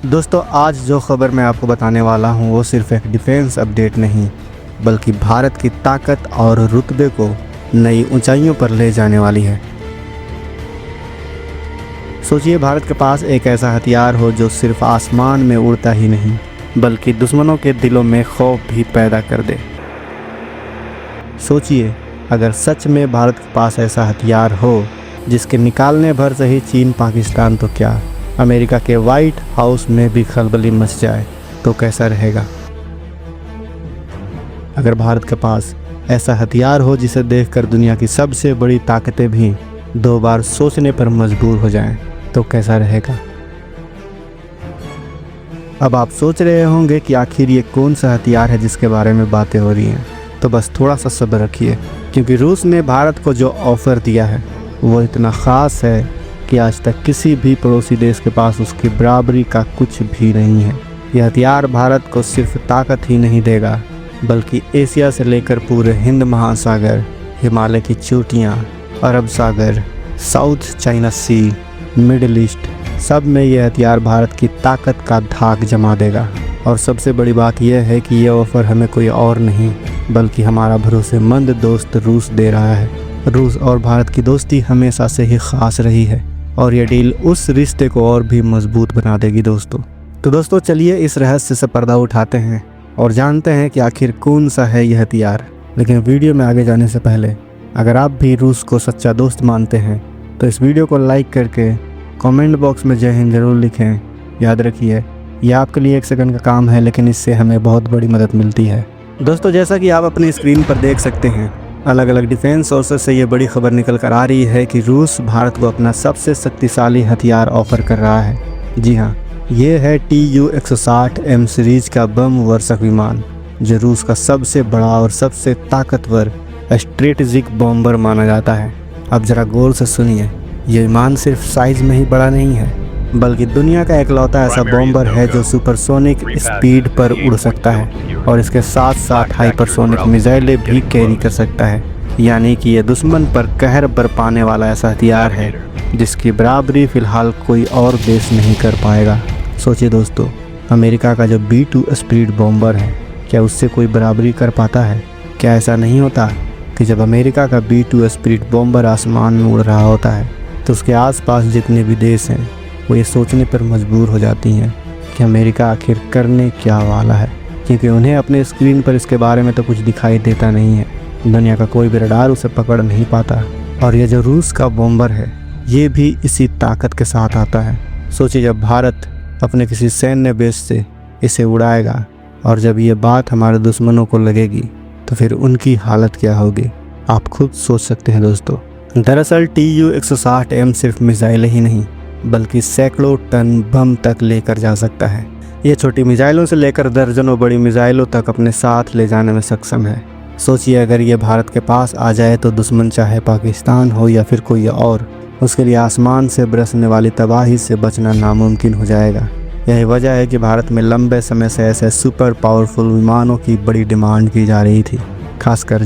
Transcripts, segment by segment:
दोस्तों, आज जो खबर मैं आपको बताने वाला हूँ वो सिर्फ एक डिफेंस अपडेट नहीं, बल्कि भारत की ताकत और रुतबे को नई ऊंचाइयों पर ले जाने वाली है। सोचिए, भारत के पास एक ऐसा हथियार हो जो सिर्फ आसमान में उड़ता ही नहीं, बल्कि दुश्मनों के दिलों में खौफ भी पैदा कर दे। सोचिए, अगर सच में भारत के पास ऐसा हथियार हो जिसके निकालने भर से ही चीन, पाकिस्तान तो क्या, अमेरिका के वाइट हाउस में भी खलबली मच जाए तो कैसा रहेगा। अगर भारत के पास ऐसा हथियार हो जिसे देखकर दुनिया की सबसे बड़ी ताकतें भी 2 बार सोचने पर मजबूर हो जाएं तो कैसा रहेगा। अब आप सोच रहे होंगे कि आखिर ये कौन सा हथियार है जिसके बारे में बातें हो रही हैं। तो बस थोड़ा सा सब्र रखिए, क्योंकि रूस ने भारत को जो ऑफ़र दिया है वो इतना ख़ास है कि आज तक किसी भी पड़ोसी देश के पास उसकी बराबरी का कुछ भी नहीं है। यह हथियार भारत को सिर्फ ताकत ही नहीं देगा, बल्कि एशिया से लेकर पूरे हिंद महासागर, हिमालय की चोटियाँ, अरब सागर, साउथ चाइना सी, मिडिल ईस्ट, सब में यह हथियार भारत की ताकत का धाक जमा देगा। और सबसे बड़ी बात यह है कि यह ऑफ़र हमें कोई और नहीं बल्कि हमारा भरोसेमंद दोस्त रूस दे रहा है। रूस और भारत की दोस्ती हमेशा से ही ख़ास रही है और यह डील उस रिश्ते को और भी मजबूत बना देगी दोस्तों। तो दोस्तों, चलिए इस रहस्य से पर्दा उठाते हैं और जानते हैं कि आखिर कौन सा है यह हथियार। लेकिन वीडियो में आगे जाने से पहले, अगर आप भी रूस को सच्चा दोस्त मानते हैं तो इस वीडियो को लाइक करके कमेंट बॉक्स में जय हिंद ज़रूर लिखें। याद रखिए, यह आपके लिए 1 सेकंड का काम है, लेकिन इससे हमें बहुत बड़ी मदद मिलती है। दोस्तों, जैसा कि आप अपनी स्क्रीन पर देख सकते हैं, अलग अलग डिफेंस सोर्सेस से ये बड़ी खबर निकल कर आ रही है कि रूस भारत को अपना सबसे शक्तिशाली हथियार ऑफर कर रहा है। जी हाँ, ये है Tu-160M सीरीज का बम वर्षक विमान, जो रूस का सबसे बड़ा और सबसे ताकतवर स्ट्रेटेजिक बॉम्बर माना जाता है। अब ज़रा गौर से सुनिए, ये विमान सिर्फ साइज़ में ही बड़ा नहीं है, बल्कि दुनिया का इकलौता ऐसा बॉम्बर है जो सुपरसोनिक स्पीड पर उड़ सकता है और इसके साथ साथ हाइपरसोनिक मिसाइलें भी कैरी कर सकता है। यानी कि यह दुश्मन पर कहर बरपाने वाला ऐसा हथियार है जिसकी बराबरी फ़िलहाल कोई और देश नहीं कर पाएगा। सोचिए दोस्तों, अमेरिका का जो B-2 स्पीड बॉम्बर है, क्या उससे कोई बराबरी कर पाता है? क्या ऐसा नहीं होता कि जब अमेरिका का B-2 स्पीड बॉम्बर आसमान में उड़ रहा होता है तो उसके आसपास जितने भी देश हैं वो ये सोचने पर मजबूर हो जाती हैं कि अमेरिका आखिर करने क्या वाला है, क्योंकि उन्हें अपने स्क्रीन पर इसके बारे में तो कुछ दिखाई देता नहीं है। दुनिया का कोई भी रडार उसे पकड़ नहीं पाता। और ये जो रूस का बॉम्बर है, ये भी इसी ताकत के साथ आता है। सोचिए, जब भारत अपने किसी सैन्य बेस से इसे उड़ाएगा और जब ये बात हमारे दुश्मनों को लगेगी तो फिर उनकी हालत क्या होगी, आप खुद सोच सकते हैं दोस्तों। दरअसल Tu-160M सिर्फ मिसाइलें ही नहीं बल्कि सैकड़ों टन बम तक लेकर जा सकता है। ये छोटी मिसाइलों से लेकर दर्जनों बड़ी मिसाइलों तक अपने साथ ले जाने में सक्षम है। सोचिए, अगर ये भारत के पास आ जाए तो दुश्मन चाहे पाकिस्तान हो या फिर कोई और, उसके लिए आसमान से बरसने वाली तबाही से बचना नामुमकिन हो जाएगा। यही वजह है कि भारत में लंबे समय से ऐसे सुपर पावरफुल विमानों की बड़ी डिमांड की जा रही थी। खासकर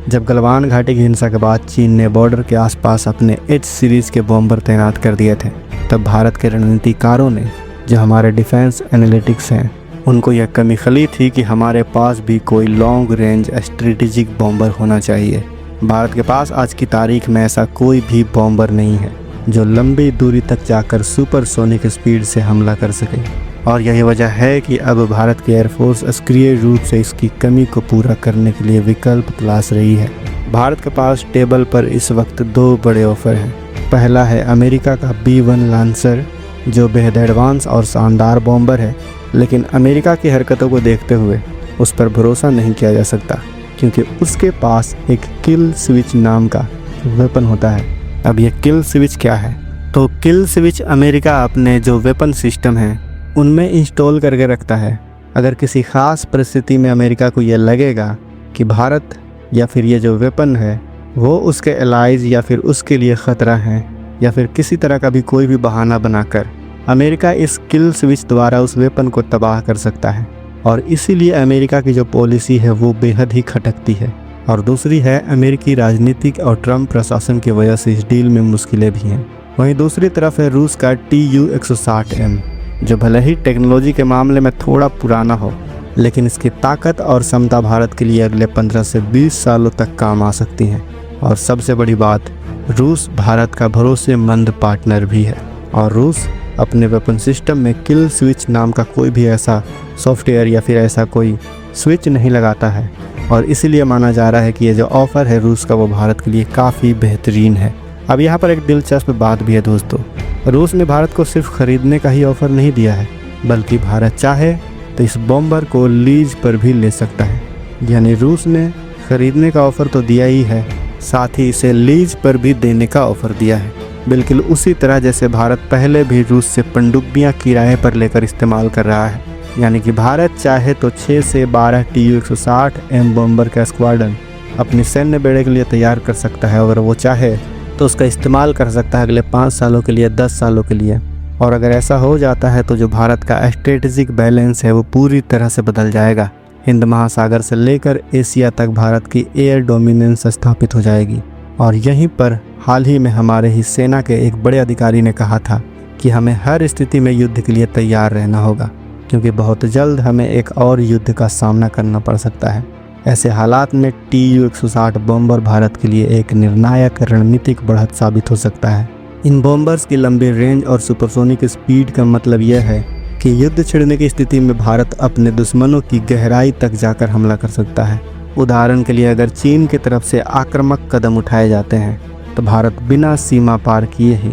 जब गलवान घाटी की हिंसा के बाद चीन ने बॉर्डर के आसपास अपने H सीरीज़ के बॉम्बर तैनात कर दिए थे, तब भारत के रणनीतिकारों ने, जो हमारे डिफेंस एनालिटिक्स हैं, उनको यह कमी खली थी कि हमारे पास भी कोई लॉन्ग रेंज स्ट्रेटेजिक बॉम्बर होना चाहिए। भारत के पास आज की तारीख में ऐसा कोई भी बॉम्बर नहीं है जो लंबी दूरी तक जाकर सुपरसोनिक स्पीड से हमला कर सके। और यही वजह है कि अब भारत की एयरफोर्स सक्रिय रूप से इसकी कमी को पूरा करने के लिए विकल्प तलाश रही है। भारत के पास टेबल पर इस वक्त 2 बड़े ऑफर हैं। पहला है अमेरिका का B-1 लांसर, जो बेहद एडवांस और शानदार बॉम्बर है, लेकिन अमेरिका की हरकतों को देखते हुए उस पर भरोसा नहीं किया जा सकता, क्योंकि उसके पास एक किल स्विच नाम का वेपन होता है। अब ये किल स्विच क्या है? तो किल स्विच अमेरिका अपने जो वेपन सिस्टम हैं उनमें इंस्टॉल करके रखता है। अगर किसी ख़ास परिस्थिति में अमेरिका को यह लगेगा कि भारत या फिर ये जो वेपन है वो उसके एलाइज या फिर उसके लिए ख़तरा है, या फिर किसी तरह का भी कोई भी बहाना बनाकर अमेरिका इस किल स्विच द्वारा उस वेपन को तबाह कर सकता है। और इसीलिए अमेरिका की जो पॉलिसी है वो बेहद ही खटकती है। और दूसरी है अमेरिकी राजनीतिक और ट्रंप प्रशासन की वजह से इस डील में मुश्किलें भी हैं। वहीं दूसरी तरफ है रूस का Tu-160M। जो भले ही टेक्नोलॉजी के मामले में थोड़ा पुराना हो, लेकिन इसकी ताकत और क्षमता भारत के लिए अगले 15 से 20 सालों तक काम आ सकती हैं। और सबसे बड़ी बात, रूस भारत का भरोसेमंद पार्टनर भी है और रूस अपने वेपन सिस्टम में किल स्विच नाम का कोई भी ऐसा सॉफ्टवेयर या फिर ऐसा कोई स्विच नहीं लगाता है। और इसीलिए माना जा रहा है कि ये जो ऑफ़र है रूस का वो भारत के लिए काफ़ी बेहतरीन है। अब यहाँ पर एक दिलचस्प बात भी है दोस्तों, रूस ने भारत को सिर्फ ख़रीदने का ही ऑफ़र नहीं दिया है, बल्कि भारत चाहे तो इस बॉम्बर को लीज पर भी ले सकता है। यानी रूस ने ख़रीदने का ऑफ़र तो दिया ही है, साथ ही इसे लीज पर भी देने का ऑफ़र दिया है। बिल्कुल उसी तरह जैसे भारत पहले भी रूस से पनडुब्बियाँ किराए पर लेकर इस्तेमाल कर रहा है। यानी कि भारत चाहे तो 6 से 12 Tu-160M बॉम्बर का स्क्वाड्रन अपनी सैन्य बेड़े के लिए तैयार कर सकता है। अगर वो चाहे तो उसका इस्तेमाल कर सकता है अगले 5 सालों के लिए, 10 सालों के लिए। और अगर ऐसा हो जाता है तो जो भारत का स्ट्रेटेजिक बैलेंस है वो पूरी तरह से बदल जाएगा। हिंद महासागर से लेकर एशिया तक भारत की एयर डोमिनेंस स्थापित हो जाएगी। और यहीं पर हाल ही में हमारे ही सेना के एक बड़े अधिकारी ने कहा था कि हमें हर स्थिति में युद्ध के लिए तैयार रहना होगा, क्योंकि बहुत जल्द हमें एक और युद्ध का सामना करना पड़ सकता है। ऐसे हालात में Tu-160 बॉम्बर भारत के लिए एक निर्णायक रणनीतिक बढ़त साबित हो सकता है। इन बॉम्बर्स की लंबी रेंज और सुपरसोनिक स्पीड का मतलब यह है कि युद्ध छिड़ने की स्थिति में भारत अपने दुश्मनों की गहराई तक जाकर हमला कर सकता है। उदाहरण के लिए अगर चीन की तरफ से आक्रामक कदम उठाए जाते हैं तो भारत बिना सीमा पार किए ही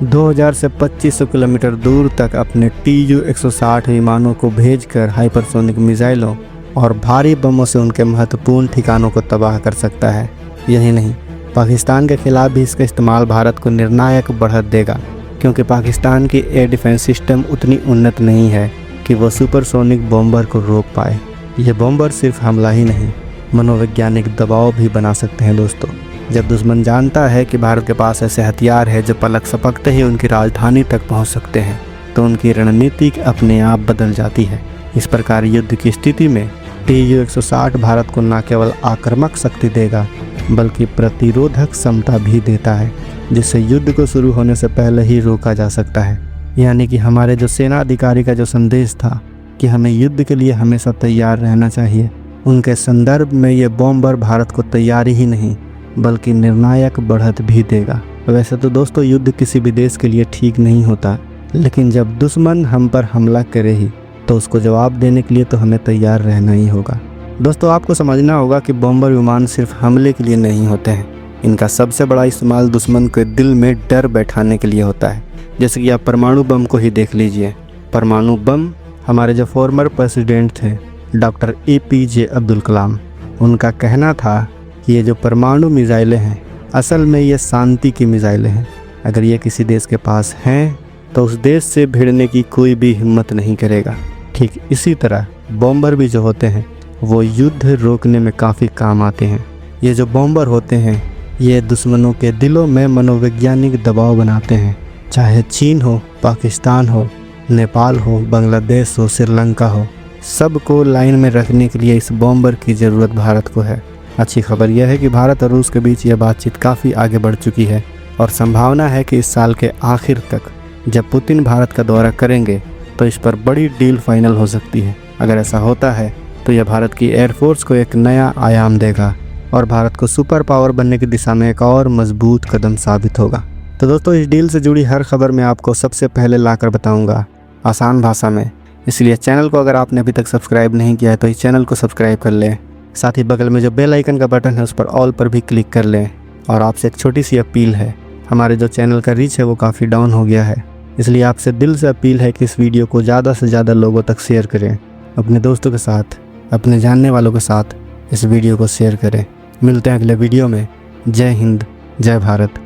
2000 से 2500 किलोमीटर दूर तक अपने Tu-160 विमानों को भेजकर हाइपरसोनिक मिसाइलों और भारी बमों से उनके महत्वपूर्ण ठिकानों को तबाह कर सकता है। यही नहीं, पाकिस्तान के खिलाफ भी इसका इस्तेमाल भारत को निर्णायक बढ़त देगा, क्योंकि पाकिस्तान की एयर डिफेंस सिस्टम उतनी उन्नत नहीं है कि वो सुपरसोनिक बॉम्बर को रोक पाए। ये बॉम्बर सिर्फ हमला ही नहीं, मनोवैज्ञानिक दबाव भी बना सकते हैं दोस्तों। जब दुश्मन जानता है कि भारत के पास ऐसे हथियार है जो पलक झपकते ही उनकी राजधानी तक पहुंच सकते हैं, तो उनकी रणनीति अपने आप बदल जाती है। इस प्रकार युद्ध की स्थिति में Tu-160 भारत को न केवल आक्रामक शक्ति देगा, बल्कि प्रतिरोधक क्षमता भी देता है, जिससे युद्ध को शुरू होने से पहले ही रोका जा सकता है। यानी कि हमारे जो सेना अधिकारी का जो संदेश था कि हमें युद्ध के लिए हमेशा तैयार रहना चाहिए, उनके संदर्भ में ये बॉम्बर भारत को तैयारी ही नहीं बल्कि निर्णायक बढ़त भी देगा। वैसे तो दोस्तों युद्ध किसी भी देश के लिए ठीक नहीं होता, लेकिन जब दुश्मन हम पर हमला करे ही तो उसको जवाब देने के लिए तो हमें तैयार रहना ही होगा। दोस्तों आपको समझना होगा कि बॉम्बर विमान सिर्फ हमले के लिए नहीं होते हैं, इनका सबसे बड़ा इस्तेमाल दुश्मन के दिल में डर बैठाने के लिए होता है। जैसे कि आप परमाणु बम को ही देख लीजिए। परमाणु बम हमारे जो फॉर्मर प्रेसिडेंट थे डॉक्टर APJ अब्दुल कलाम, उनका कहना था कि ये जो परमाणु मिसाइलें हैं असल में ये शांति की मिसाइलें हैं। अगर ये किसी देश के पास हैं तो उस देश से भिड़ने की कोई भी हिम्मत नहीं करेगा। ठीक इसी तरह बॉम्बर भी जो होते हैं वो युद्ध रोकने में काफ़ी काम आते हैं। ये जो बॉम्बर होते हैं ये दुश्मनों के दिलों में मनोवैज्ञानिक दबाव बनाते हैं, चाहे चीन हो, पाकिस्तान हो, नेपाल हो, बांग्लादेश हो, श्रीलंका हो, सबको लाइन में रखने के लिए इस बॉम्बर की ज़रूरत भारत को है। अच्छी खबर यह है कि भारत और रूस के बीच यह बातचीत काफ़ी आगे बढ़ चुकी है और संभावना है कि इस साल के आखिर तक जब पुतिन भारत का दौरा करेंगे तो इस पर बड़ी डील फाइनल हो सकती है। अगर ऐसा होता है तो यह भारत की एयरफोर्स को एक नया आयाम देगा और भारत को सुपर पावर बनने की दिशा में एक और मजबूत कदम साबित होगा। तो दोस्तों इस डील से जुड़ी हर खबर मैं आपको सबसे पहले लाकर बताऊंगा आसान भाषा में, इसलिए चैनल को अगर आपने अभी तक सब्सक्राइब नहीं किया है तो इस चैनल को सब्सक्राइब कर लें। साथ ही बगल में जो बेल आइकन का बटन है उस पर ऑल पर भी क्लिक कर लें। और आपसे एक छोटी सी अपील है, हमारे जो चैनल का रीच है वो काफ़ी डाउन हो गया है, इसलिए आपसे दिल से अपील है कि इस वीडियो को ज़्यादा से ज़्यादा लोगों तक शेयर करें। अपने दोस्तों के साथ, अपने जानने वालों के साथ इस वीडियो को शेयर करें। मिलते हैं अगले वीडियो में। जय हिंद, जय भारत।